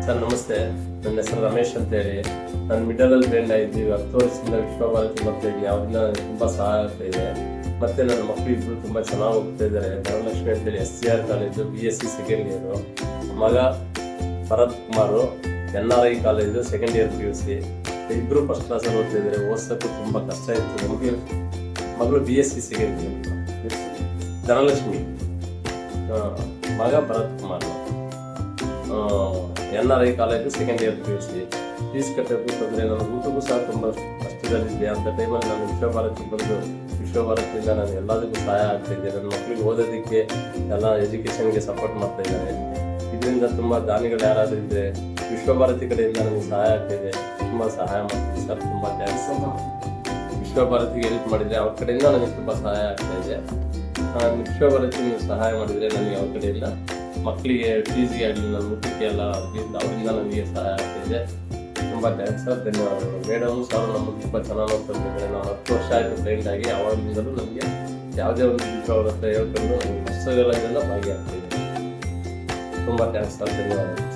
Sir ನಮಸ್ತೆ, ನನ್ನ ಹೆಸರು ರಮೇಶ್ ಅಂತ ಹೇಳಿ. ನಾನು ಮಿಡಲಲ್ಲಿ ಬ್ಲೇಂಡ್ ಆಗಿದ್ದೀವಿ. 10 ವರ್ಷದಿಂದ ವಿಶ್ವಭಾರತಿ ಮಾಡ್ತಾ ಇದ್ದೀನಿ. ಅವರಿಂದ ನನಗೆ ತುಂಬ ಸಹಾಯ ಆಗ್ತಾ ಇದೆ. ಮತ್ತು ನನ್ನ ಮಕ್ಕಳು ಇಬ್ಬರು ತುಂಬ ಚೆನ್ನಾಗಿ ಹೋಗ್ತಾ ಇದ್ದಾರೆ. ಧನಲಕ್ಷ್ಮಿ ಅಂತೇಳಿ SCR college BSc second year, ಮಗ Bharath Kumar NRI college second year PUC. ಇಬ್ಬರು ಫಸ್ಟ್ ಕ್ಲಾಸಲ್ಲಿ ಓದ್ತಾ ಇದ್ದಾರೆ. ಓದ್ಸೋಕ್ಕೂ ತುಂಬ ಕಷ್ಟ ಇತ್ತು ನಮಗೆ. ಮಗಳು BSc ಸೆಕೆಂಡ್ ಇಯರ್, ಧನಲಕ್ಷ್ಮಿ, ಮಗ Bharath Kumar NRI college second year PUC. Fees ಕಟ್ಟಬೇಕು ತೊಂದರೆ. ನಾನು ಊಟಕ್ಕೂ ಸಹ ತುಂಬ ಕಷ್ಟದಲ್ಲಿದ್ದೆ. ಅಂತ ಟೈಮಲ್ಲಿ ನಾನು ವಿಶ್ವಭಾರತಿ ಬಂದು ವಿಶ್ವಭಾರತಿಯಿಂದ ನಾನು ಎಲ್ಲದಕ್ಕೂ ಸಹಾಯ ಆಗ್ತಾಯಿದ್ದೆ. ನನ್ನ ಮಕ್ಕಳಿಗೆ ಓದೋದಕ್ಕೆ ಎಲ್ಲ ಎಜುಕೇಷನ್ಗೆ ಸಪೋರ್ಟ್ ಮಾಡ್ತಾ ಇದ್ದಾರೆ. ಇದರಿಂದ ತುಂಬ ದಾನಿಗಳು ಯಾರಾದರೂ ಇದ್ದರೆ ವಿಶ್ವಭಾರತಿ ಕಡೆಯಿಂದ ನನಗೆ ಸಹಾಯ ಆಗ್ತಾಯಿದೆ. ತುಂಬ ಸಹಾಯ ಮಾಡ್ತೀನಿ ಸರ್, ತುಂಬ ಥ್ಯಾಂಕ್ಸ್. ವಿಶ್ವಭಾರತಿಗೆ ಹೆಲ್ಪ್ ಮಾಡಿದರೆ ಅವ್ರ ಕಡೆಯಿಂದ ನನಗೆ ತುಂಬ ಸಹಾಯ ಆಗ್ತಾಯಿದೆ. ವಿಶ್ವಭಾರತಿ ನೀವು ಸಹಾಯ ಮಾಡಿದರೆ ನನಗೆ ಅವ್ರ ಕಡೆಯಿಂದ ಮಕ್ಕಳಿಗೆ ಫೀಸ್ಗೆ ಆಗಲಿ, ನನ್ನ ಊಟಕ್ಕೆ ಎಲ್ಲ ಅವರಿಂದ ನನಗೆ ಸಹಾಯ ಆಗ್ತಾಯಿದೆ. ತುಂಬ ಥ್ಯಾಂಕ್ಸ್ ಸರ್, ಧನ್ಯವಾದಗಳು. ಮೇಡಮ್ ಸರ್ ನಮಗೆ ತುಂಬ ಚೆನ್ನಾಗಿ ನೋಡ್ಕೊಂಡಿದ್ದಾರೆ. ನಾನು 10 ವರ್ಷ ಆಯಿತು ಬ್ಲೈಂಡ್ ಆಗಿ. ಆವಾಗಿಂದಲೂ ನಮಗೆ ಯಾವುದೇ ಒಂದು ವಿಷಯ ಅವ್ರ ಹತ್ರ ಹೇಳ್ಕೊಂಡು ನನಗೆ ಪುಸ್ತಕಗಳಿಂದ ಭಾಗಿಯಾಗ್ತಾಯಿದೆ. ತುಂಬ ಥ್ಯಾಂಕ್ಸ್ ಸರ್, ಧನ್ಯವಾದಗಳು.